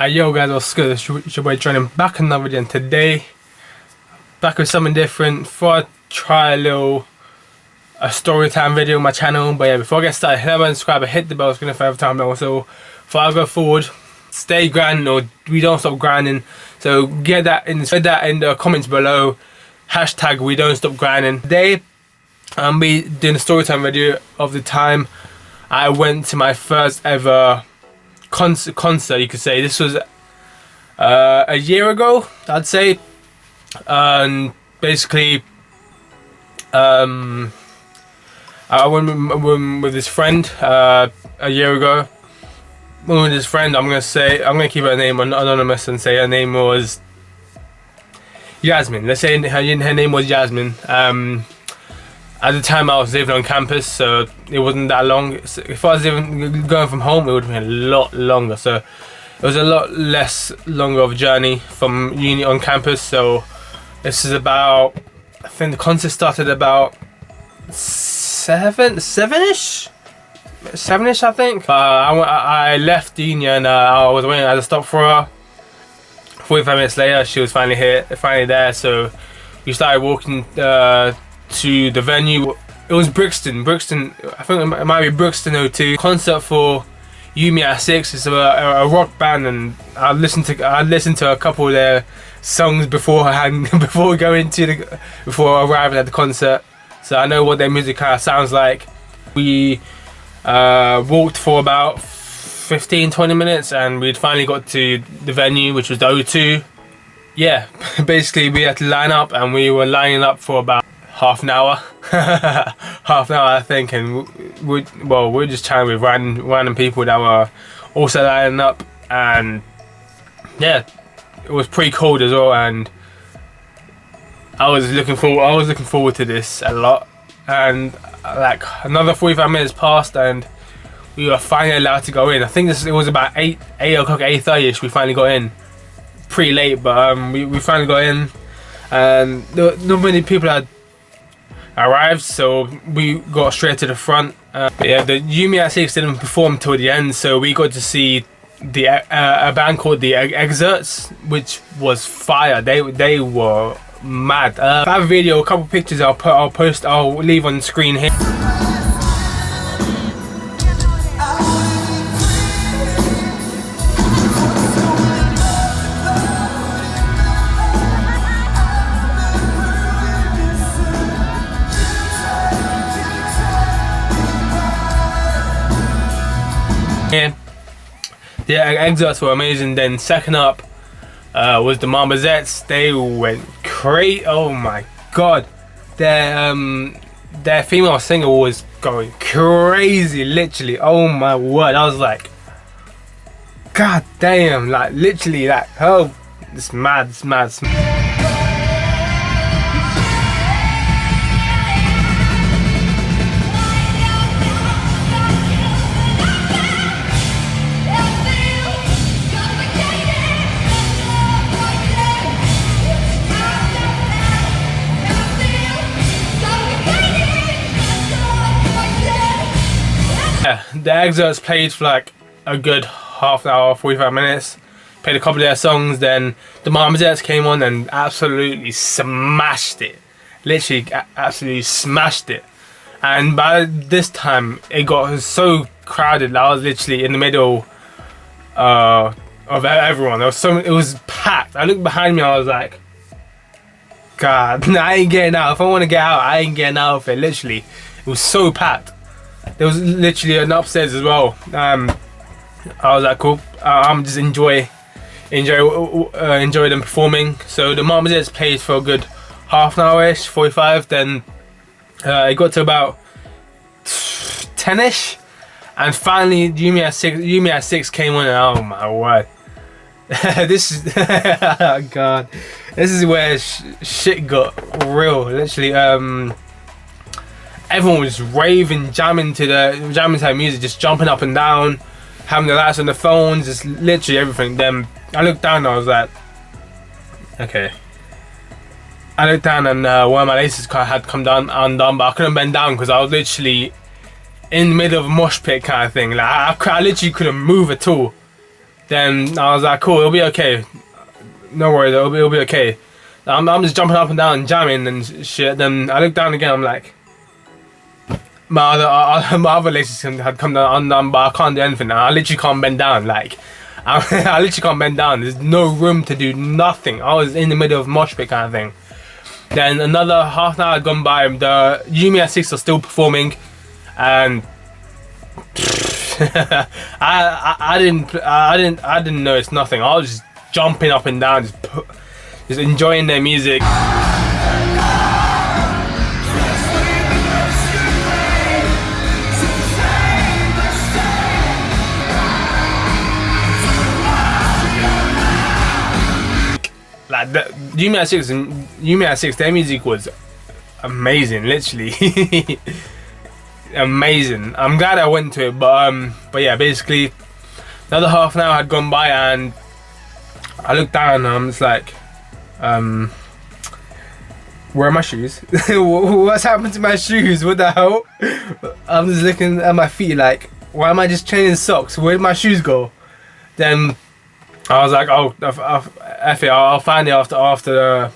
Yo guys, what's good? It's your boy joining back another video, and today back with something different. Thought I'd try a story time video on my channel. But yeah, before I get started, hit that button, subscribe, and hit the bell, it's gonna forever time. Also, before I go forward, stay grinding, or we don't stop grinding. So get that in the comments below. Hashtag we don't stop grinding. Today I'm be doing a story time video of the time I went to my first ever concert, you could say. This was a year ago, I'd say, and basically I went with this friend a year ago. Went with this friend. I'm gonna keep her name anonymous and say her name was Yasmin. Let's say her name was Yasmin. At the time I was living on campus, so it wasn't that long. If I was even going from home, it would have been a lot longer. So it was a lot less longer of a journey from uni on campus. So this is about, I think the concert started about seven-ish, I think. I left uni and I was waiting at a stop for her. 45 minutes later, she was finally there. So we started walking to the venue. It was Brixton, I think it might be Brixton O2. Concert for Yumi at 6. It's a rock band, and I listened to a couple of their songs beforehand before arriving at the concert, so I know what their music kind of sounds like. We walked for about 15-20 minutes, and we'd finally got to the venue, which was the O2. Yeah, basically we had to line up, and we were lining up for about half an hour, I think, and we're just chatting with random people that were also lining up, and yeah, it was pretty cold as well, and I was looking forward to this a lot. And like another 45 minutes passed, and we were finally allowed to go in. I think it was about 8 o'clock, 8:30ish. We finally got in, pretty late, but we finally got in, and not many people had arrived, so we got straight to the front. Yeah, the Yumi at 6 didn't perform till the end, so we got to see a band called the Excerpts, which was fire. They were mad. I have a video, a couple pictures I'll leave on the screen here. Yeah, the Excerpts were amazing. Then second up was the Marmosettes. They went crazy. Oh my god, their female singer was going crazy, literally. Oh my word, I was like, god damn, like literally, like, oh, it's mad. The Excerpts played for like a good half an hour, 45 minutes. Played a couple of their songs. Then the Marmosettes came on and absolutely smashed it. Literally, absolutely smashed it. And by this time, it got so crowded that I was literally in the middle of everyone. It was packed. I looked behind me, I was like, God, I ain't getting out. If I want to get out, I ain't getting out of it. Literally, it was so packed. There was literally an upstairs as well. I was like, cool. I'm just enjoy them performing. So the Marmosettes played for a good half an hour-ish, 45. Then it got to about 10ish, and finally Yumi at 6 came on, and oh my word, this is God, this is where shit got real. Literally, everyone was raving, jamming to her music, just jumping up and down, having the lights on the phones, just literally everything. Then I looked down and I was like, okay. I looked down and one of my laces had come undone, but I couldn't bend down because I was literally in the middle of a mosh pit kind of thing. Like I literally couldn't move at all. Then I was like, cool, it'll be okay. No worries, it'll be okay. I'm just jumping up and down and jamming and shit. Then I look down again, I'm like, my other legs had come down undone, but I can't do anything now. I literally can't bend down. Like, I literally can't bend down. There's no room to do nothing. I was in the middle of mosh pit kind of thing. Then another half an hour had gone by. The Yumi at 6 are still performing, and I didn't notice nothing. I was just jumping up and down, just enjoying their music. Like the Yumi at 6, their music was amazing, literally. Amazing. I'm glad I went to it, but yeah, basically another half an hour had gone by and I looked down and I'm just like, where are my shoes? What's happened to my shoes? What the hell? I'm just looking at my feet like, why am I just changing socks? Where did my shoes go? Then I was like, oh, F it, I'll find it after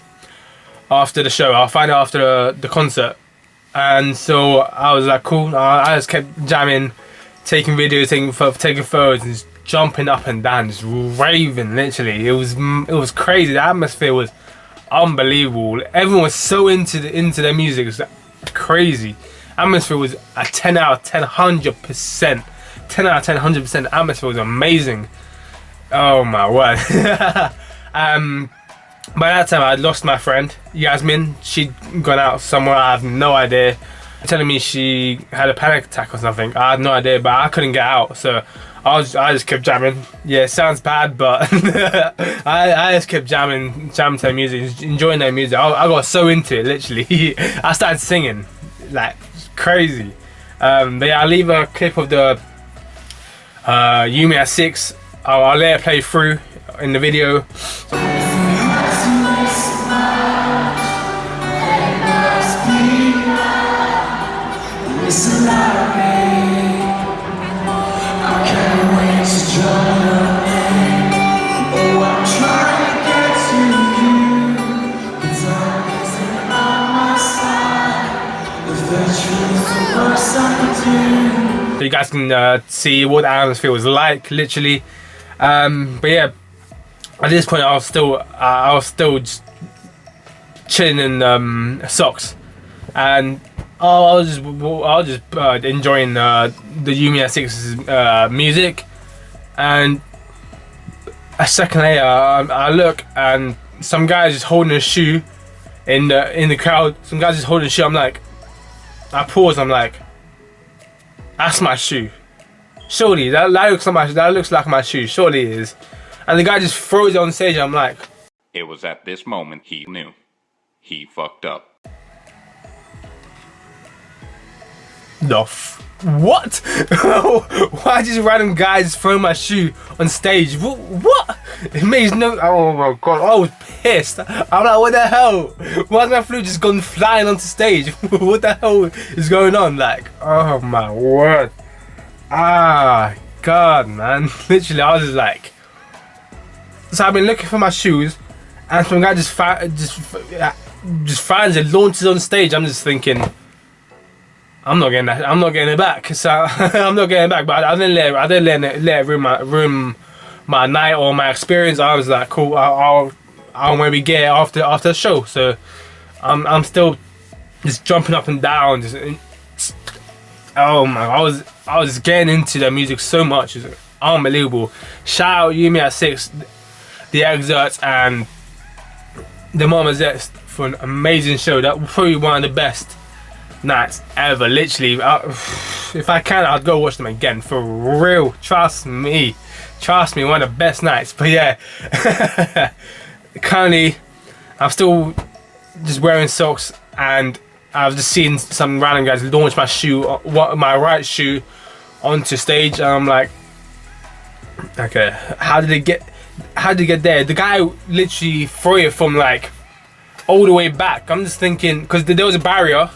the show. I'll find it after the concert. And so I was like, cool. I just kept jamming, taking videos, taking photos, and just jumping up and down, just raving. Literally, it was crazy. The atmosphere was unbelievable. Everyone was so into their music. It was crazy. Atmosphere was a 10 out of 10, 100%. 10 out of 10, 100%. The atmosphere was amazing. Oh my word. By that time I'd lost my friend Yasmin. She'd gone out somewhere, I have no idea. Telling me she had a panic attack or something. I had no idea, but I couldn't get out, so I just kept jamming. Yeah, it sounds bad, but I just kept jamming to their music, enjoying their music. I got so into it, literally. I started singing like crazy. But yeah, I'll leave a clip of the Yumi at 6. I'll let it play through in the video. So you guys can see what the atmosphere was like, literally. But yeah, at this point I was still just chilling in socks, and I was just enjoying the Yumi at 6's music. And a second later, I look and some guys just holding a shoe in the crowd. Some guys just holding a shoe. I'm like, I pause. I'm like, that's my shoe. Surely that looks like my shoe. Surely it is. And the guy just throws it on stage. I'm like, it was at this moment he knew he fucked up. What? Why just random guys throw my shoe on stage? What? It makes no. Oh my god! I was pissed. I'm like, what the hell? Why's my flute just gone flying onto stage? What the hell is going on? Like, oh my word! Ah, god, man! Literally, I was just like. So I've been looking for my shoes, and some guy just finds it, launches on stage. I'm just thinking, I'm not getting that. I'm not getting it back. So I'm not getting it back. But I didn't let it ruin my night or my experience. I was like, cool. I'll maybe get it after the show. So I'm still just jumping up and down. Oh my! I was getting into their music so much. It's unbelievable. Shout out Yumi at 6, the Excerpts, and the Mama Zest for an amazing show. That was probably one of the best nights ever. Literally, if I can, I'd go watch them again for real. Trust me, one of the best nights. But yeah, currently I'm still just wearing socks, and I've just seen some random guys launch my right shoe onto stage, and I'm like, okay, how did they get there? The guy literally threw it from like all the way back. I'm just thinking, because there was a barrier,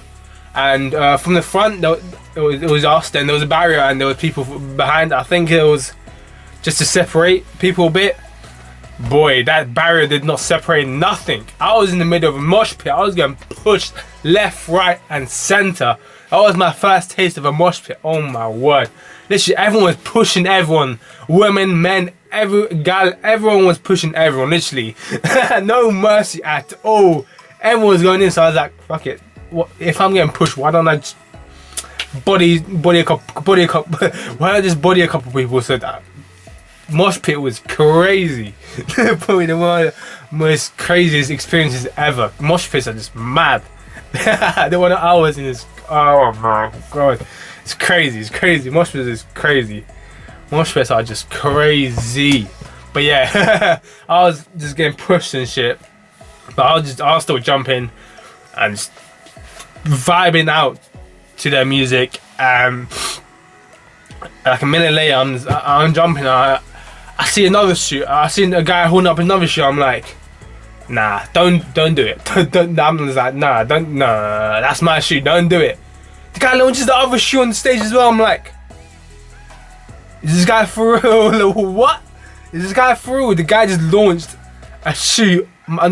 and from the front it was us, then there was a barrier, and there was people behind. I think it was just to separate people a bit. Boy, that barrier did not separate nothing. I was in the middle of a mosh pit. I was getting pushed left, right, and center. That was my first taste of a mosh pit. Oh my word. Literally, everyone was pushing everyone. Women, men, everyone was pushing everyone. Literally. No mercy at all. Everyone was going in, so I was like, fuck it. What, if I'm getting pushed, why don't I just body a couple why don't I just body a couple people? So that mosh pit was crazy. Probably the one of the most craziest experiences ever. Mosh pits are just mad. The one that I was in is, oh my god, it's crazy. It's crazy. Mosh pits is crazy. Mosh pits are just crazy. But yeah, I was just getting pushed and shit. But I was still jumping and just vibing out to their music. Like a minute later, I'm jumping. I see another shoe. I see a guy holding up another shoe. I'm like, nah, don't do it. Don't. I'm just like, nah, that's my shoe. Don't do it. The guy launches the other shoe on the stage as well. I'm like, is this guy for real? What? Is this guy for real? The guy just launched a shoe, my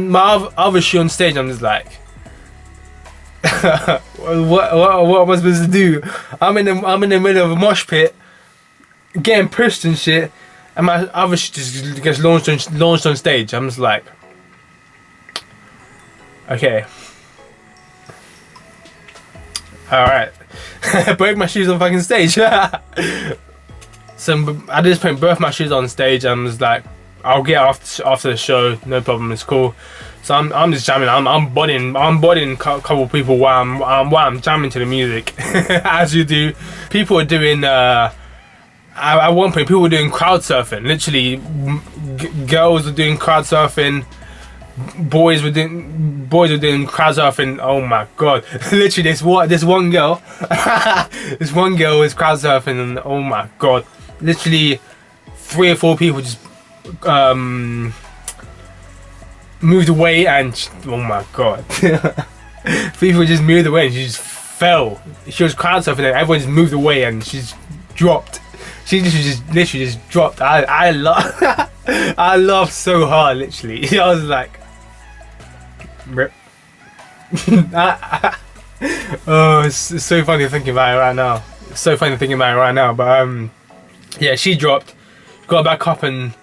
other shoe on stage. I'm just like, what am I supposed to do? I'm in the middle of a mosh pit, getting pushed and shit, and my other shit just gets launched on stage. I'm just like, okay, all right. Break my shoes on fucking stage. So at this point, both my shoes on stage. I'm just like, I'll get after the show, no problem. It's cool. So I'm just jamming. I'm bodying a couple people while I'm jamming to the music, as you do. People are doing. At one point, people were doing crowd surfing. Literally, girls were doing crowd surfing. Boys were doing crowd surfing. Oh my god! Literally, this one girl, this one girl was crowd surfing, and oh my god! Literally, 3 or 4 people just moved away, and oh my god! People just moved away, and she just fell. She was crowd surfing, and everyone just moved away, and she just dropped. She literally just dropped. I laughed. I laughed so hard. Literally, I was like, rip. Oh, it's so funny thinking about it right now. It's so funny thinking about it right now. But yeah, she dropped, got back up, and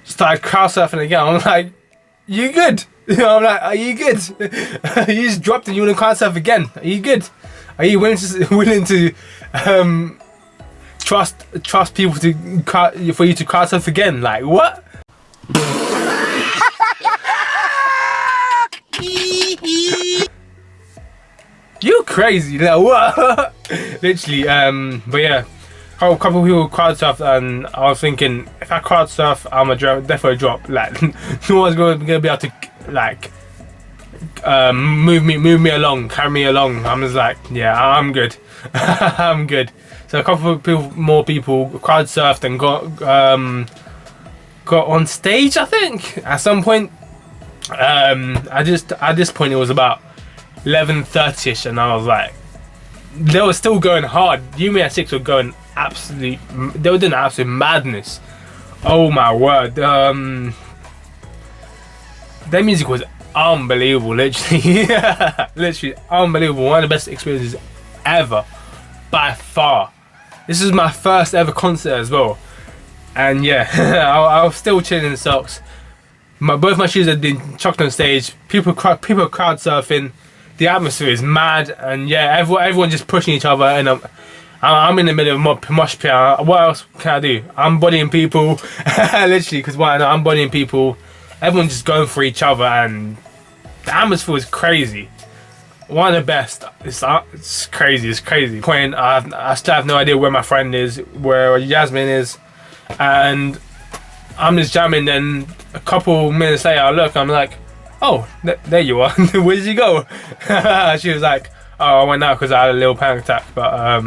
started crowd surfing again. I'm like, you good? I'm like, are you good? You just dropped and you want to crowd surf again? Are you good? Are you willing to trust people for you to crowd surf again? Like what? You crazy? Like what? Literally. But yeah, a couple of people crowd surf, and I was thinking, if I crowd surf, I'm definitely drop. Like no one's gonna be able to like move me along, carry me along. I'm just like, yeah, I'm good. I'm good. So a couple of more people crowd surfed and got on stage, I think, at some point. At this point it was about 11:30ish, and I was like, they were still going hard. Yumi at 6 were going they were doing absolute madness. Oh my word. Their music was unbelievable, literally. Literally unbelievable. One of the best experiences ever, by far. This is my first ever concert as well, and yeah, I was still chilling in the socks. Both my shoes had been chucked on stage. People crowd surfing. The atmosphere is mad, and yeah, everyone just pushing each other, and I'm in the middle of a mosh pit. What else can I do? I'm bodying people, literally, because I'm bodying people. Everyone's just going for each other, and the atmosphere was crazy. One of the best. It's crazy. It's crazy. Point. I still have no idea where my friend is, where Yasmin is, and I'm just jamming. Then a couple minutes later, I look. I'm like, oh, there you are. Where did you go? She was like, oh, I went out because I had a little panic attack. But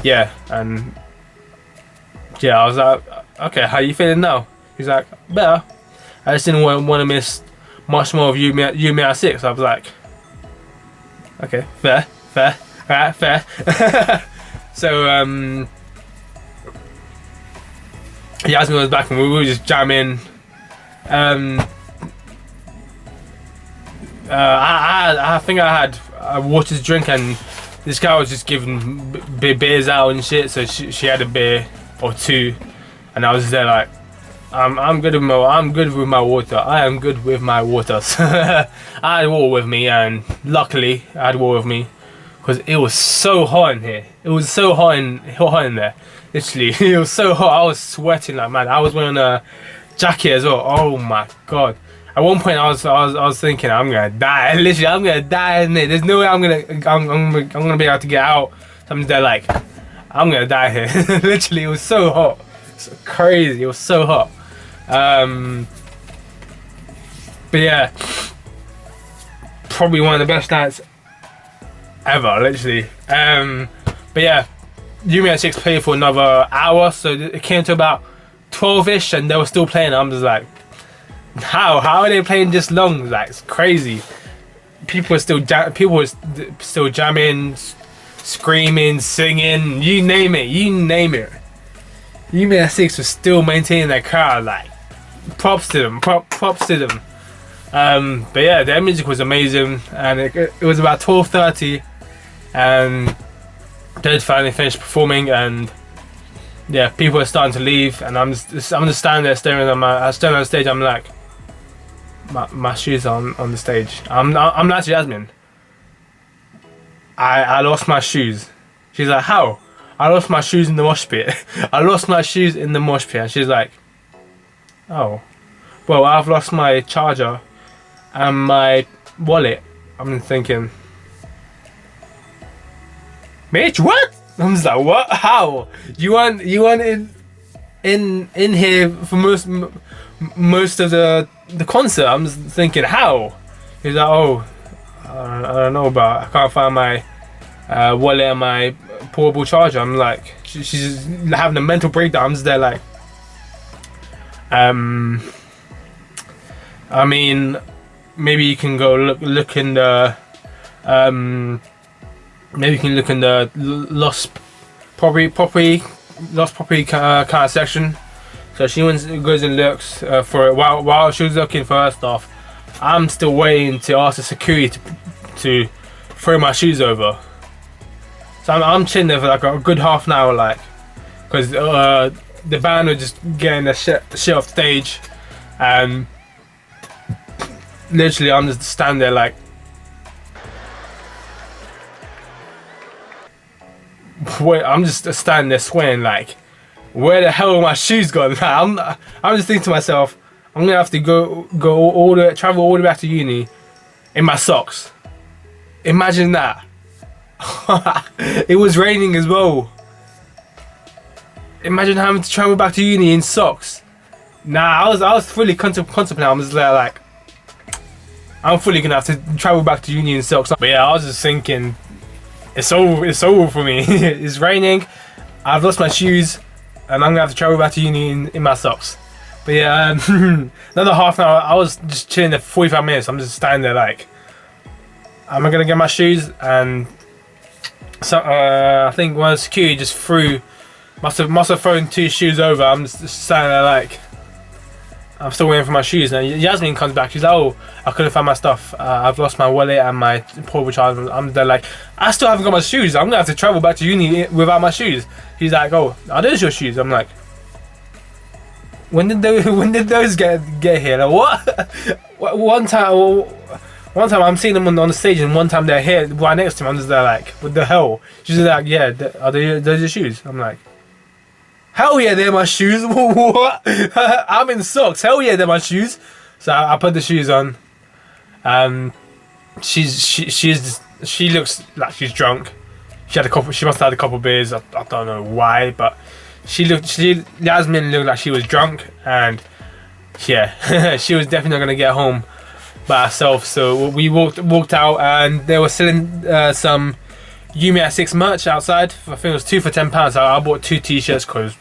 yeah, and yeah, I was like, okay, how you feeling now? He's like, better. I just didn't want to miss much more of you at 6. I was like, okay, fair, alright, fair. So Yasmin was back and we were just jamming. I think I had water to drink, and this guy was just giving beers out and shit. So she had a beer or two, and I was there like, I'm good with my water. I am good with my waters. I had water with me, and luckily I had water with me because it was so hot in here. It was so hot in there. Literally, it was so hot. I was sweating like mad. I was wearing a jacket as well. Oh my god. At one point, I was thinking, I'm gonna die. Literally, I'm gonna die in there. There's no way I'm gonna be able to get out. So I'm just there like, I'm gonna die here. Literally, it was so hot. It's crazy. It was so hot. But yeah, probably one of the best nights ever. Literally. But yeah, Yumi at 6 played for another hour, so it came to about 12ish, and they were still playing. I'm just like, how are they playing this long? Like, it's crazy. People were still jamming, screaming, singing, you name it. Yumi at 6 was still maintaining their crowd. Like, props to them. Props to them. But yeah, their music was amazing, and it was about 12:30, and they'd finally finished performing, and yeah, people were starting to leave, and I'm just standing there staring on the stage. I'm like, my shoes are on the stage. I'm like, Yasmin, I lost my shoes. She's like, how? I lost my shoes in the mosh pit. I lost my shoes in the mosh pit. And she's like, oh, well, I've lost my charger and my wallet. I'm thinking, Mitch, what? I'm just like, what? How? You weren't in here for most of the concert. I'm just thinking, how? He's like, oh, I don't know, but I can't find my wallet and my portable charger. I'm like, she's having a mental breakdown. I'm just there like, I mean, maybe you can go look in the maybe you can look in the lost property kind of section. So she goes and looks for it. While she was looking for her stuff, I'm still waiting to ask the security to throw my shoes over. So I'm chilling there for like a good half an hour, like, because the band were just getting the shit off stage, and literally I'm just standing there like, wait, I'm just standing there sweating like, where the hell are my shoes gone? I'm just thinking to myself, I'm gonna have to travel all the way back to uni in my socks. Imagine that. It was raining as well. Imagine having to travel back to uni in socks. Nah, I was fully contemplating. I'm just like, I'm fully gonna have to travel back to uni in socks. But yeah, I was just thinking, it's over for me. It's raining. I've lost my shoes, and I'm gonna have to travel back to uni in my socks. But yeah, another half an hour. I was just chilling there for 45 minutes. I'm just standing there like, am I gonna get my shoes? And so I think one of the security just must have thrown 2 shoes over. I'm just standing there like, I'm still waiting for my shoes. And Yasmin comes back. She's like, oh, I couldn't find my stuff. I've lost my wallet and my portable charger. I'm there like, I still haven't got my shoes. I'm gonna have to travel back to uni without my shoes. He's like, oh, are those your shoes? I'm like, when did those get here? Like, what? One time I'm seeing them on the stage, and one time they're here right next to me. I'm just there like, what the hell? She's like, yeah, are those your shoes? I'm like, hell yeah, they're my shoes. What? I'm in socks. Hell yeah, they're my shoes. So I put the shoes on. She looks like she's drunk. She must have had a couple beers. I don't know why, but Yasmin looked like she was drunk, and yeah, she was definitely not gonna get home by herself. So we walked out, and they were selling some Yumi at 6 merch outside. I think it was 2 for £10. So I bought 2 t-shirts because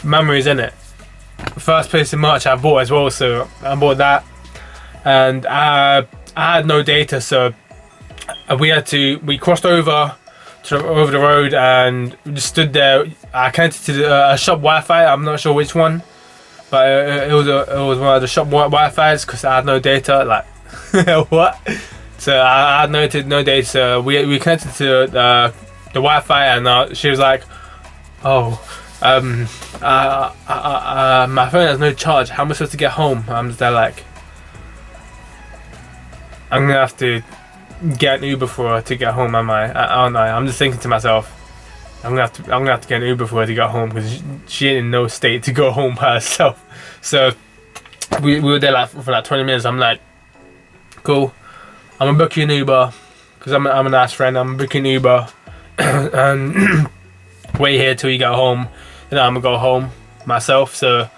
memories, in it. First piece of merch I bought as well, so I bought that. And I had no data, so we crossed over over the road, and we just stood there. I connected to a shop Wi-Fi. I'm not sure which one, but it was one of the shop Wi-Fi's because I had no data. Like what? So I had no data. So we connected to the Wi-Fi, and she was like, "Oh, my phone has no charge. How am I supposed to get home?" I'm just there like, I'm gonna have to get an Uber for her to get home. Am I? I don't know. I'm just thinking to myself, I'm gonna have to get an Uber for her to get home because she ain't in no state to go home by herself. So we were there like for like 20 minutes. I'm like, cool. I'm gonna book you an Uber because I'm a nice friend. I'm booking an Uber and wait here till you get home. Then I'm gonna go home myself. So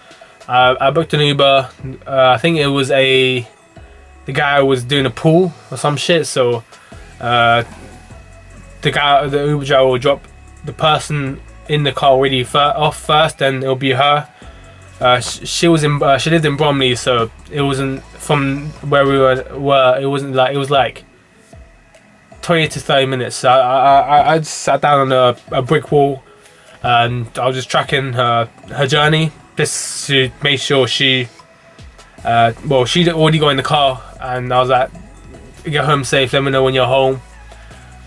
I booked an Uber. I think it was the guy was doing a pool or some shit. So the Uber driver will drop the person in the car already off first, then it'll be her. She lived in Bromley, so it wasn't from where we were. It wasn't like, it was like 20 to 30 minutes. So I just sat down on a brick wall, and I was just tracking her journey just to make sure she'd already got in the car, and I was like, get home safe, let me know when you're home,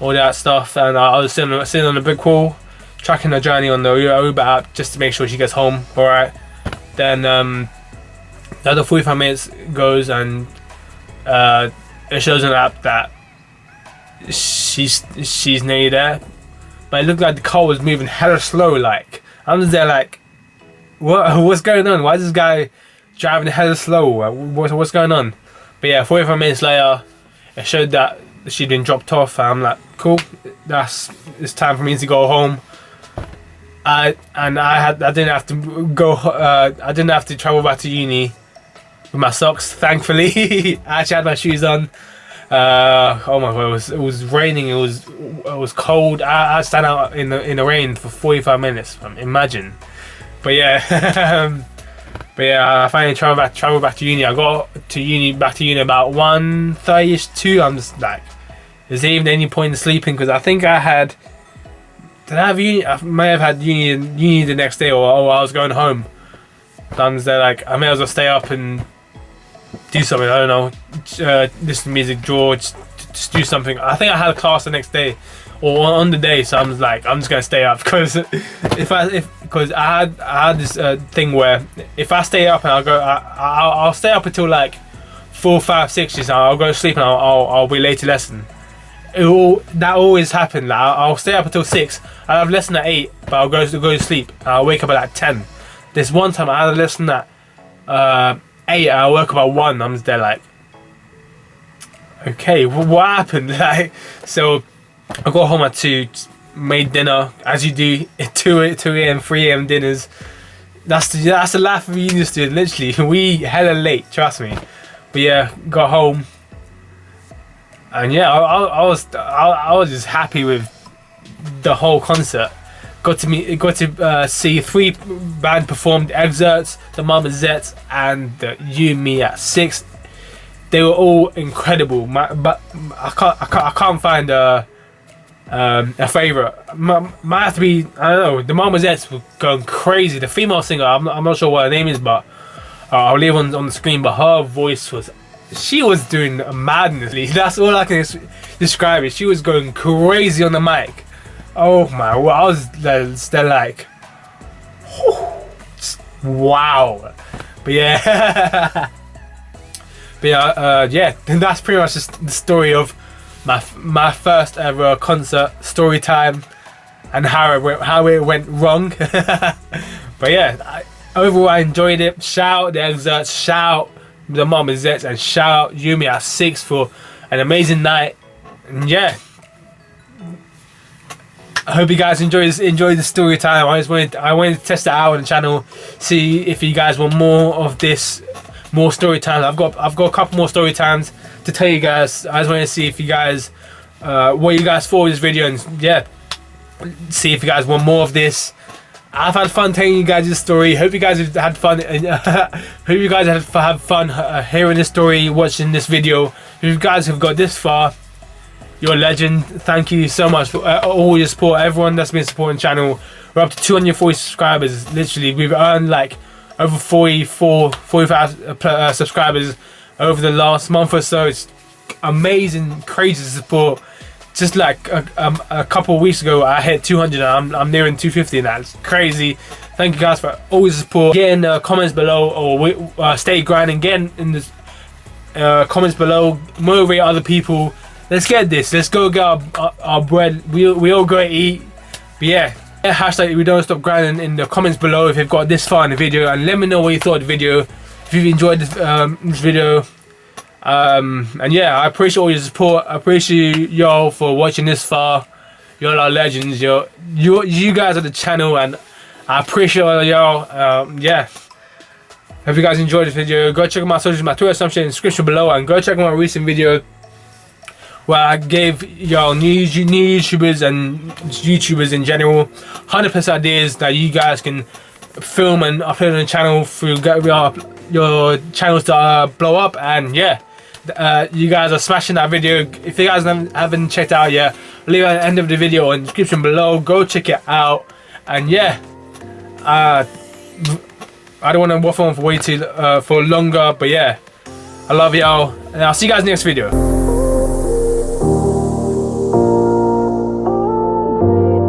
all that stuff. And I was sitting on the brick wall tracking her journey on the Uber app just to make sure she gets home alright. Then the other 45 minutes goes, and it shows on the app that she's nearly there, but it looked like the car was moving hella slow. Like I'm just there like, what's going on? Why is this guy driving hella slow? What's going on? But yeah, 45 minutes later, it showed that she'd been dropped off. I'm like, cool, it's time for me to go home. I didn't have to go. I didn't have to travel back to uni with my socks. Thankfully, I actually had my shoes on. Oh my god, it was raining. It was cold. I stand out in the rain for 45 minutes. Imagine. But yeah, I finally traveled back to uni. I got back to uni about 1:30ish, 2. I'm just like, is there even any point in sleeping? Because I think I had. Did I have uni? I may have had uni the next day, or I was going home. I'm just there like, I may as well stay up and do something. I don't know, listen to music, draw, just do something. I think I had a class the next day or on the day, so I'm just like, I'm just gonna stay up because because I had this thing where if I stay up and I'll stay up until like 4, 5, 6, and I'll go to sleep and I'll be late to lesson. That always happened. Like, I'll stay up until 6. I'll have lesson at 8, but I'll go to sleep. And I'll wake up at like 10. This one time I had a lesson at 8. I woke up at 1. I'm just there like, okay, what happened? Like, so I got home at 2, made dinner as you do. 2 a.m., 3 a.m. dinners. That's the life of a uni student. Literally, we hella late. Trust me. But yeah, got home. And yeah, I was just happy with the whole concert. Got to see 3 band performed: Excerpts, the Mama Zets, and the You Me at 6. They were all incredible. But I can't find a favorite. Might have to be, I don't know. The Mama Zets were going crazy. The female singer, I'm not sure what her name is, but I'll leave on the screen. But her voice was. She was doing madness. That's all I can describe it. She was going crazy on the mic. Oh my! Well, I was there like, wow. But yeah, yeah. That's pretty much just the story of my first ever concert, story time, and how it went wrong. But yeah, overall I enjoyed it. Shout out the Excerpts. Shout the Mama Zets, and shout out Yumi at 6 for an amazing night. And yeah, I hope you guys enjoy the story time. I wanted to test it out on the channel, see if you guys want more of this, more story times. I've got a couple more story times to tell you guys. I just wanted to see if you guys what you guys thought of this video, and yeah, see if you guys want more of this. I've had fun telling you guys this story. Hope you guys have had fun. Hope you guys have fun hearing this story, watching this video. If you guys have got this far, you're a legend. Thank you so much for all your support. Everyone that's been supporting the channel. We're up to 240 subscribers. Literally, we've earned like over 45 subscribers over the last month or so. It's amazing, crazy support. Just like a couple of weeks ago, I hit 200 and I'm nearing 250 now. It's crazy. Thank you guys for all your support. Get in the comments below, or stay grinding. Get in the comments below. Motivate other people. Let's get this. Let's go get our bread. We all go eat. But yeah, hashtag we don't stop grinding in the comments below if you've got this far in the video, and let me know what you thought of the video. If you've enjoyed this video. And yeah, I appreciate all your support. I appreciate y'all for watching this far. Y'all are legends. You guys are the channel, and I appreciate all y'all. Yeah. Hope you guys enjoyed this video. Go check out my socials, my Twitter assumption in the description below, and go check out my recent video where I gave y'all new YouTubers and YouTubers in general 100+ ideas that you guys can film and upload on the channel through your channels to blow up. And yeah, you guys are smashing that video. If you guys haven't checked it out yet, leave it at the end of the video in the description below. Go check it out. And yeah, I don't want to waffle on for way too for longer, but yeah, I love y'all, and I'll see you guys next video.